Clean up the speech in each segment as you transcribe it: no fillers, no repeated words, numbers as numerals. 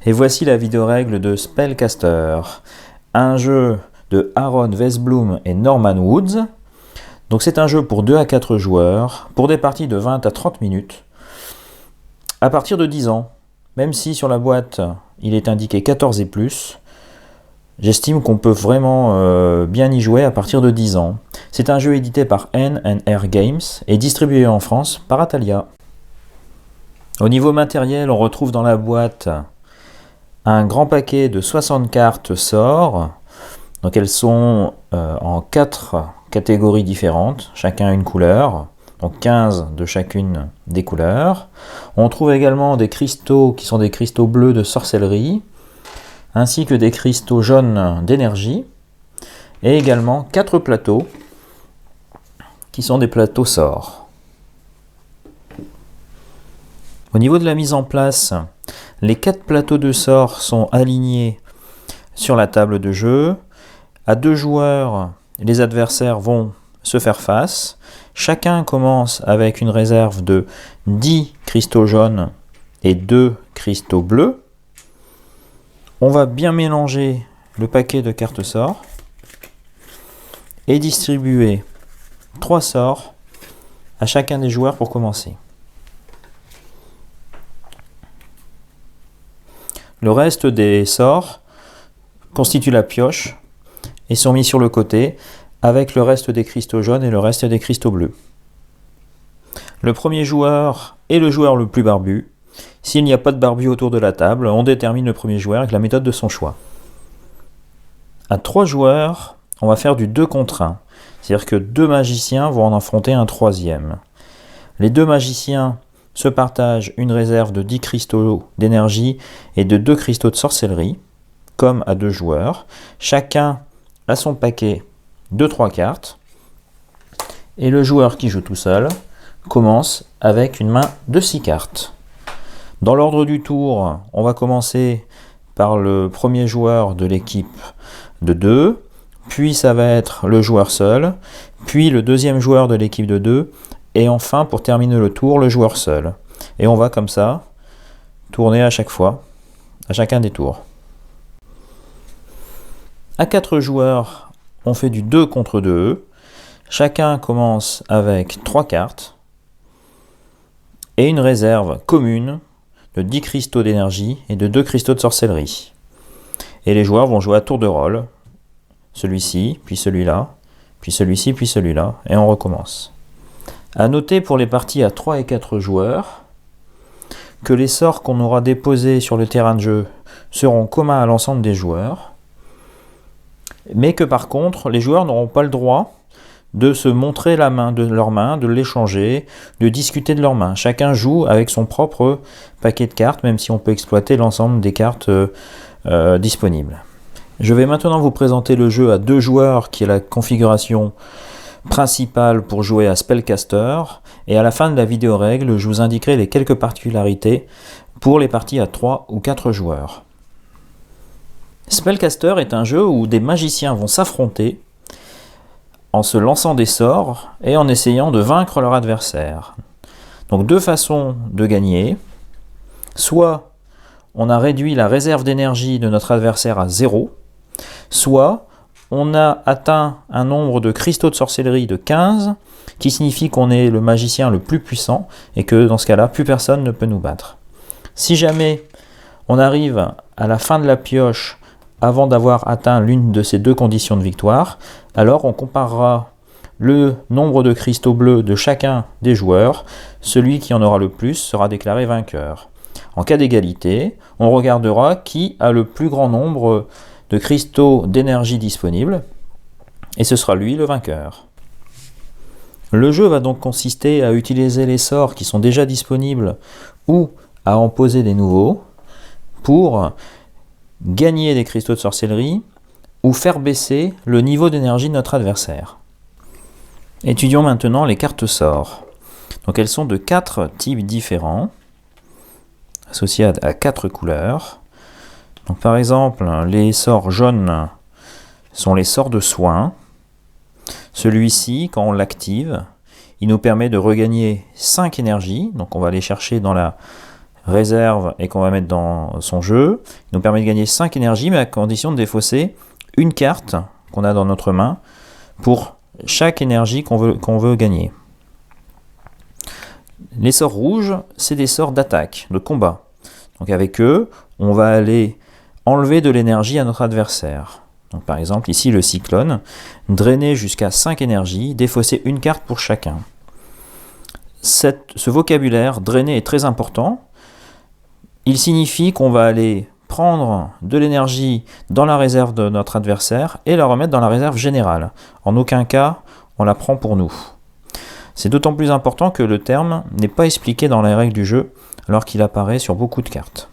Et voici la vidéo règle de Spellcaster, un jeu de Aaron Westblum et Norman Woods. Donc c'est un jeu pour 2 à 4 joueurs, pour des parties de 20 à 30 minutes, à partir de 10 ans. Même si sur la boîte il est indiqué 14 et plus, j'estime qu'on peut vraiment bien y jouer à partir de 10 ans. C'est un jeu édité par N&R Games et distribué en France par Atalia. Au niveau matériel, on retrouve dans la boîte un grand paquet de 60 cartes sorts. Donc elles sont en 4 catégories différentes, chacun une couleur, donc 15 de chacune des couleurs. On trouve également des cristaux qui sont des cristaux bleus de sorcellerie, ainsi que des cristaux jaunes d'énergie, et également 4 plateaux qui sont des plateaux sorts. Au niveau de la mise en place, les 4 plateaux de sorts sont alignés sur la table de jeu. À 2 joueurs, les adversaires vont se faire face. Chacun commence avec une réserve de 10 cristaux jaunes et 2 cristaux bleus. On va bien mélanger le paquet de cartes sorts et distribuer 3 sorts à chacun des joueurs pour commencer. Le reste des sorts constituent la pioche et sont mis sur le côté avec le reste des cristaux jaunes et le reste des cristaux bleus. Le premier joueur est le joueur le plus barbu. S'il n'y a pas de barbu autour de la table, on détermine le premier joueur avec la méthode de son choix. À 3 joueurs, on va faire du 2 contre 1. C'est-à-dire que 2 magiciens vont en affronter un troisième. Les 2 magiciens se partagent une réserve de 10 cristaux d'énergie et de 2 cristaux de sorcellerie, comme à 2 joueurs. Chacun a son paquet de 3 cartes. Et le joueur qui joue tout seul commence avec une main de 6 cartes. Dans l'ordre du tour, on va commencer par le premier joueur de l'équipe de 2, puis ça va être le joueur seul, puis le deuxième joueur de l'équipe de 2, et enfin, pour terminer le tour, le joueur seul. Et on va comme ça tourner à chaque fois, à chacun des tours. À 4 joueurs, on fait du 2 contre 2. Chacun commence avec 3 cartes et une réserve commune de 10 cristaux d'énergie et de 2 cristaux de sorcellerie. Et les joueurs vont jouer à tour de rôle. Celui-ci, puis celui-là, puis celui-ci, puis celui-là, et on recommence. À noter pour les parties à 3 et 4 joueurs que les sorts qu'on aura déposés sur le terrain de jeu seront communs à l'ensemble des joueurs, mais que par contre les joueurs n'auront pas le droit de se montrer la main de leur main, de l'échanger, de discuter de leur main. Chacun joue avec son propre paquet de cartes, même si on peut exploiter l'ensemble des cartes disponibles. Je vais maintenant vous présenter le jeu à 2 joueurs qui est la configuration principale pour jouer à Spellcaster, et à la fin de la vidéo règle, je vous indiquerai les quelques particularités pour les parties à 3 ou 4 joueurs. Spellcaster est un jeu où des magiciens vont s'affronter en se lançant des sorts et en essayant de vaincre leur adversaire. Donc 2 façons de gagner. Soit on a réduit la réserve d'énergie de notre adversaire à 0, soit on a atteint un nombre de cristaux de sorcellerie de 15, qui signifie qu'on est le magicien le plus puissant, et que dans ce cas-là, plus personne ne peut nous battre. Si jamais on arrive à la fin de la pioche avant d'avoir atteint l'une de ces 2 conditions de victoire, alors on comparera le nombre de cristaux bleus de chacun des joueurs. Celui qui en aura le plus sera déclaré vainqueur. En cas d'égalité, on regardera qui a le plus grand nombre de cristaux d'énergie disponibles, et ce sera lui le vainqueur. Le jeu va donc consister à utiliser les sorts qui sont déjà disponibles ou à en poser des nouveaux pour gagner des cristaux de sorcellerie ou faire baisser le niveau d'énergie de notre adversaire. Étudions maintenant les cartes sorts. Donc elles sont de 4 types différents, associés à 4 couleurs. Donc par exemple, les sorts jaunes sont les sorts de soin. Celui-ci, quand on l'active, il nous permet de regagner 5 énergies. Donc on va aller chercher dans la réserve et qu'on va mettre dans son jeu. Il nous permet de gagner 5 énergies, mais à condition de défausser une carte qu'on a dans notre main pour chaque énergie qu'on veut gagner. Les sorts rouges, c'est des sorts d'attaque, de combat. Donc avec eux, on va aller enlever de l'énergie à notre adversaire. Donc par exemple, ici le cyclone, drainer jusqu'à 5 énergies, défausser une carte pour chacun. Ce vocabulaire drainer est très important. Il signifie qu'on va aller prendre de l'énergie dans la réserve de notre adversaire et la remettre dans la réserve générale. En aucun cas, on la prend pour nous. C'est d'autant plus important que le terme n'est pas expliqué dans les règles du jeu, alors qu'il apparaît sur beaucoup de cartes.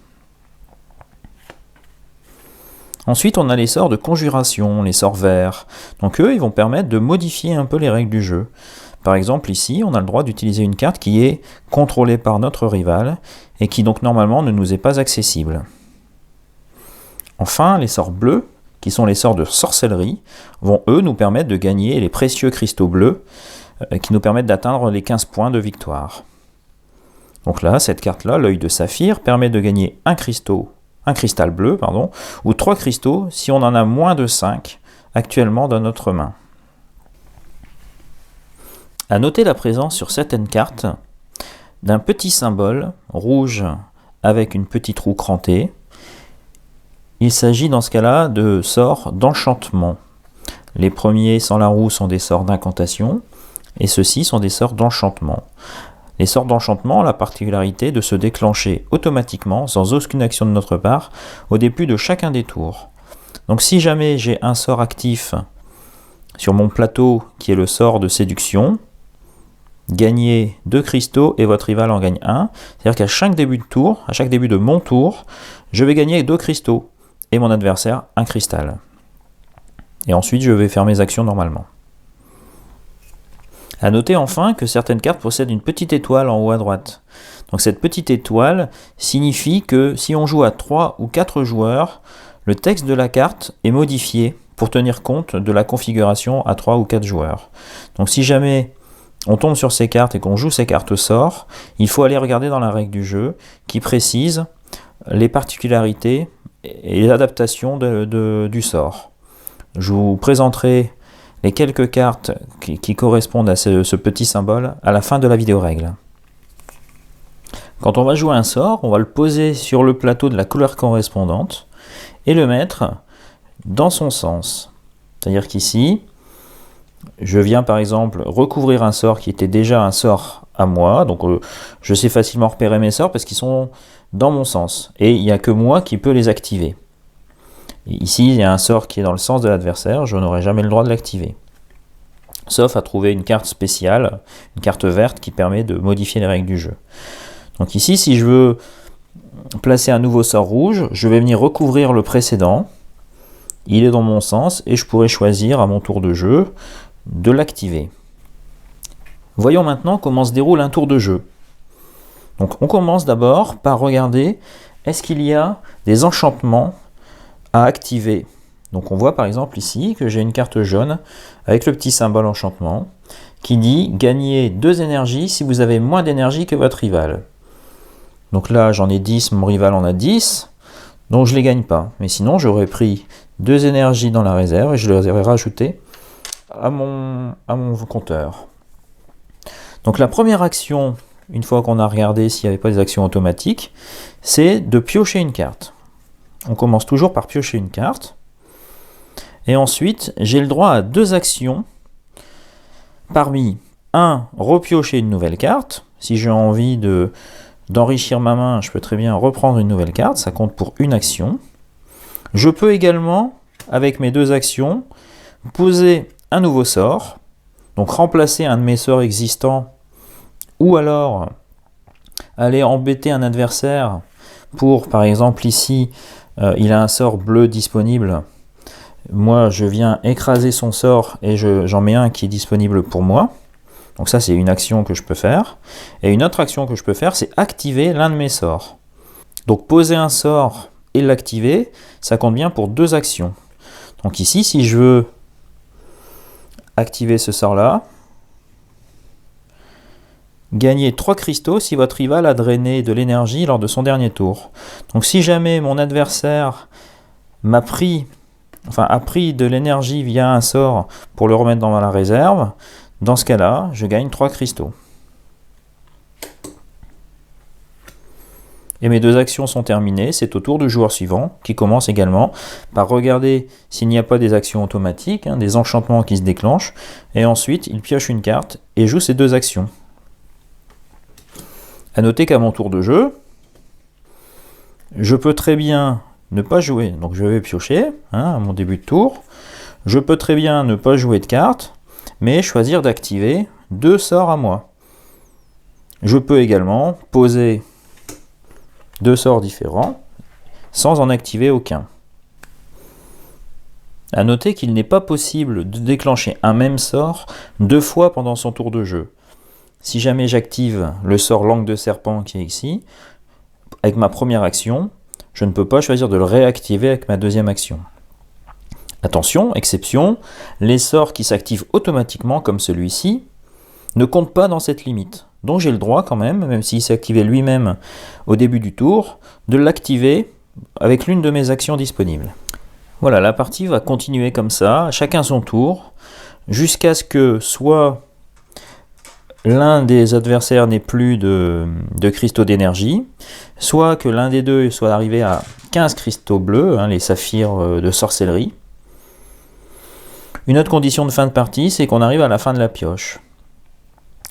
Ensuite, on a les sorts de conjuration, les sorts verts. Donc eux, ils vont permettre de modifier un peu les règles du jeu. Par exemple, ici, on a le droit d'utiliser une carte qui est contrôlée par notre rival et qui donc normalement ne nous est pas accessible. Enfin, les sorts bleus, qui sont les sorts de sorcellerie, vont eux nous permettre de gagner les précieux cristaux bleus qui nous permettent d'atteindre les 15 points de victoire. Donc là, cette carte-là, l'œil de saphir, permet de gagner un cristal bleu, ou 3 cristaux si on en a moins de 5 actuellement dans notre main. À noter la présence sur certaines cartes d'un petit symbole rouge avec une petite roue crantée. Il s'agit dans ce cas-là de sorts d'enchantement. Les premiers sans la roue sont des sorts d'incantation et ceux-ci sont des sorts d'enchantement. Les sorts d'enchantement ont la particularité de se déclencher automatiquement, sans aucune action de notre part, au début de chacun des tours. Donc si jamais j'ai un sort actif sur mon plateau qui est le sort de séduction, gagnez 2 cristaux et votre rival en gagne 1. C'est-à-dire qu'à chaque début de tour, à chaque début de mon tour, je vais gagner 2 cristaux et mon adversaire 1 cristal. Et ensuite, je vais faire mes actions normalement. A noter enfin que certaines cartes possèdent une petite étoile en haut à droite. Donc cette petite étoile signifie que si on joue à 3 ou 4 joueurs, le texte de la carte est modifié pour tenir compte de la configuration à 3 ou 4 joueurs. Donc si jamais on tombe sur ces cartes et qu'on joue ces cartes sort, il faut aller regarder dans la règle du jeu qui précise les particularités et les adaptations du sort. Je vous présenterai les quelques cartes qui correspondent à ce petit symbole à la fin de la vidéo règle. Quand on va jouer un sort, on va le poser sur le plateau de la couleur correspondante et le mettre dans son sens. C'est-à-dire qu'ici, je viens par exemple recouvrir un sort qui était déjà un sort à moi, donc je sais facilement repérer mes sorts parce qu'ils sont dans mon sens et il n'y a que moi qui peux les activer. Et ici, il y a un sort qui est dans le sens de l'adversaire, je n'aurai jamais le droit de l'activer. Sauf à trouver une carte spéciale, une carte verte qui permet de modifier les règles du jeu. Donc ici, si je veux placer un nouveau sort rouge, je vais venir recouvrir le précédent. Il est dans mon sens et je pourrais choisir à mon tour de jeu de l'activer. Voyons maintenant comment se déroule un tour de jeu. Donc on commence d'abord par regarder est-ce qu'il y a des enchantements à activer. Donc on voit par exemple ici que j'ai une carte jaune avec le petit symbole enchantement qui dit gagnez 2 énergies si vous avez moins d'énergie que votre rival. Donc là j'en ai 10, mon rival en a 10, donc je ne les gagne pas. Mais sinon j'aurais pris 2 énergies dans la réserve et je les aurais rajoutées à mon compteur. Donc la première action, une fois qu'on a regardé s'il n'y avait pas des actions automatiques, c'est de piocher une carte. On commence toujours par piocher une carte. Et ensuite, j'ai le droit à 2 actions. Parmi 1, repiocher une nouvelle carte. Si j'ai envie d'enrichir ma main, je peux très bien reprendre une nouvelle carte. Ça compte pour une action. Je peux également, avec mes 2 actions, poser un nouveau sort. Donc remplacer un de mes sorts existants. Ou alors aller embêter un adversaire pour, par exemple ici, il a un sort bleu disponible. Moi, je viens écraser son sort et j'en mets un qui est disponible pour moi. Donc ça, c'est une action que je peux faire. Et une autre action que je peux faire, c'est activer l'un de mes sorts. Donc poser un sort et l'activer, ça compte bien pour 2 actions. Donc ici, si je veux activer ce sort-là, Gagnez 3 cristaux si votre rival a drainé de l'énergie lors de son dernier tour. Donc si jamais mon adversaire a pris de l'énergie via un sort pour le remettre dans la réserve, dans ce cas-là, je gagne 3 cristaux. Et mes 2 actions sont terminées, c'est au tour du joueur suivant, qui commence également par regarder s'il n'y a pas des actions automatiques, des enchantements qui se déclenchent, et ensuite il pioche une carte et joue ces 2 actions. A noter qu'à mon tour de jeu, je peux très bien ne pas jouer, donc je vais piocher à mon début de tour, je peux très bien ne pas jouer de carte, mais choisir d'activer 2 sorts à moi. Je peux également poser 2 sorts différents, sans en activer aucun. A noter qu'il n'est pas possible de déclencher un même sort 2 fois pendant son tour de jeu. Si jamais j'active le sort Langue de Serpent qui est ici, avec ma première action, je ne peux pas choisir de le réactiver avec ma deuxième action. Attention, exception, les sorts qui s'activent automatiquement comme celui-ci ne comptent pas dans cette limite. Donc j'ai le droit quand même s'il s'est activé lui-même au début du tour, de l'activer avec l'une de mes actions disponibles. Voilà, la partie va continuer comme ça, chacun son tour, jusqu'à ce que soit l'un des adversaires n'ait plus de cristaux d'énergie, soit que l'un des deux soit arrivé à 15 cristaux bleus, les saphirs de sorcellerie. Une autre condition de fin de partie, c'est qu'on arrive à la fin de la pioche.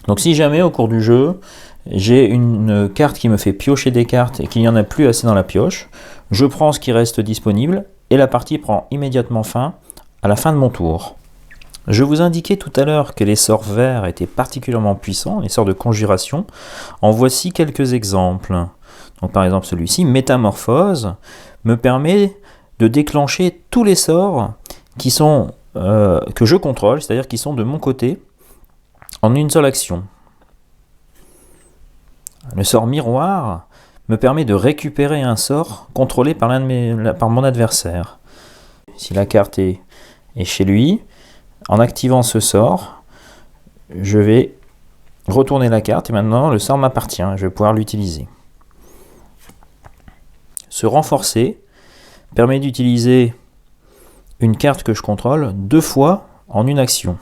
Donc si jamais au cours du jeu, j'ai une carte qui me fait piocher des cartes et qu'il n'y en a plus assez dans la pioche, je prends ce qui reste disponible et la partie prend immédiatement fin à la fin de mon tour. Je vous indiquais tout à l'heure que les sorts verts étaient particulièrement puissants, les sorts de conjuration. En voici quelques exemples. Donc par exemple celui-ci, Métamorphose, me permet de déclencher tous les sorts qui sont, que je contrôle, c'est-à-dire qui sont de mon côté, en une seule action. Le sort Miroir me permet de récupérer un sort contrôlé par mon adversaire. Si la carte est chez lui, en activant ce sort, je vais retourner la carte et maintenant le sort m'appartient, je vais pouvoir l'utiliser. Se renforcer permet d'utiliser une carte que je contrôle 2 fois en une action.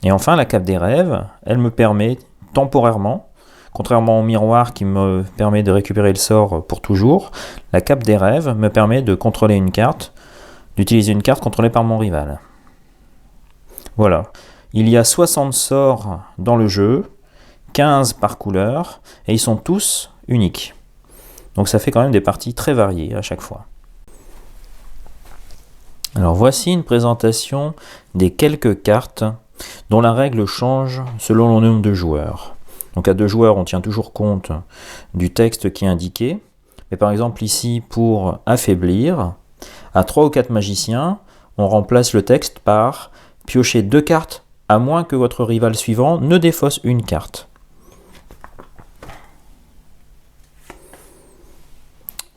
Et enfin, la cape des rêves, elle me permet temporairement, contrairement au miroir qui me permet de récupérer le sort pour toujours, la cape des rêves me permet de contrôler une carte, d'utiliser une carte contrôlée par mon rival. Voilà. Il y a 60 sorts dans le jeu, 15 par couleur, et ils sont tous uniques. Donc ça fait quand même des parties très variées à chaque fois. Alors voici une présentation des quelques cartes dont la règle change selon le nombre de joueurs. Donc à 2 joueurs, on tient toujours compte du texte qui est indiqué. Mais par exemple ici, pour affaiblir, à 3 ou 4 magiciens, on remplace le texte par « Piochez 2 cartes, à moins que votre rival suivant ne défausse une carte ».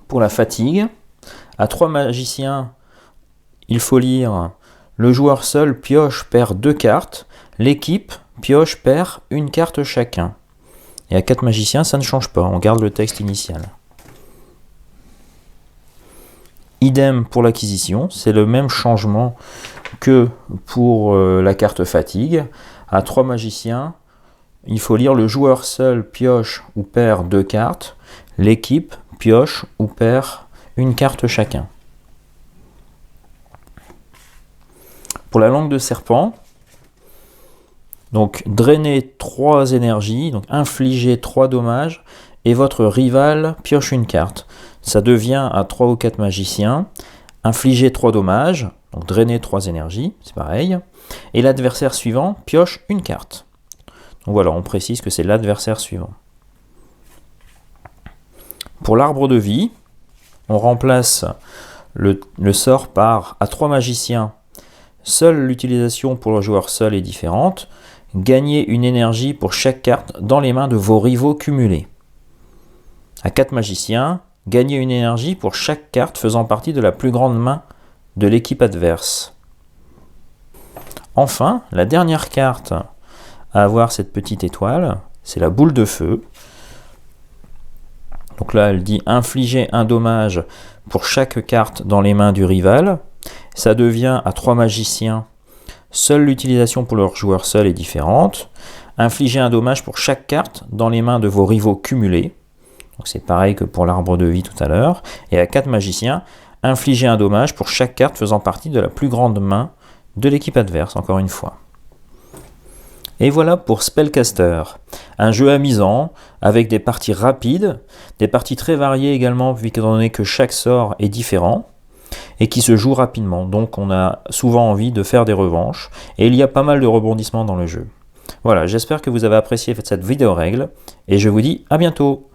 Pour la fatigue, à 3 magiciens, il faut lire « Le joueur seul pioche perd 2 cartes, l'équipe pioche perd une carte chacun ». Et à 4 magiciens, ça ne change pas, on garde le texte initial. Idem pour l'acquisition, c'est le même changement que pour la carte fatigue. À 3 magiciens, il faut lire « Le joueur seul pioche ou perd 2 cartes, l'équipe pioche ou perd une carte chacun ». Pour la langue de serpent, donc drainez 3 énergies, donc infligez 3 dommages, et votre rival pioche une carte. Ça devient à 3 ou 4 magiciens, infligez 3 dommages, donc drainez 3 énergies, c'est pareil, et l'adversaire suivant pioche une carte. Donc voilà, on précise que c'est l'adversaire suivant. Pour l'arbre de vie, on remplace le sort par à 3 magiciens. Seule l'utilisation pour le joueur seul est différente. Gagnez une énergie pour chaque carte dans les mains de vos rivaux cumulés. À 4 magiciens, gagnez une énergie pour chaque carte faisant partie de la plus grande main de l'équipe adverse. Enfin, la dernière carte à avoir cette petite étoile, c'est la boule de feu. Donc là, elle dit infliger un dommage pour chaque carte dans les mains du rival. Ça devient à 3 magiciens. Seule l'utilisation pour leur joueur seul est différente. Infliger un dommage pour chaque carte dans les mains de vos rivaux cumulés. Donc c'est pareil que pour l'arbre de vie tout à l'heure. Et à 4 magiciens, infliger un dommage pour chaque carte faisant partie de la plus grande main de l'équipe adverse, encore une fois. Et voilà pour Spellcaster, un jeu amusant, avec des parties rapides, des parties très variées également, vu étant donné que chaque sort est différent, et qui se joue rapidement, donc on a souvent envie de faire des revanches, et il y a pas mal de rebondissements dans le jeu. Voilà, j'espère que vous avez apprécié cette vidéo règle, et je vous dis à bientôt.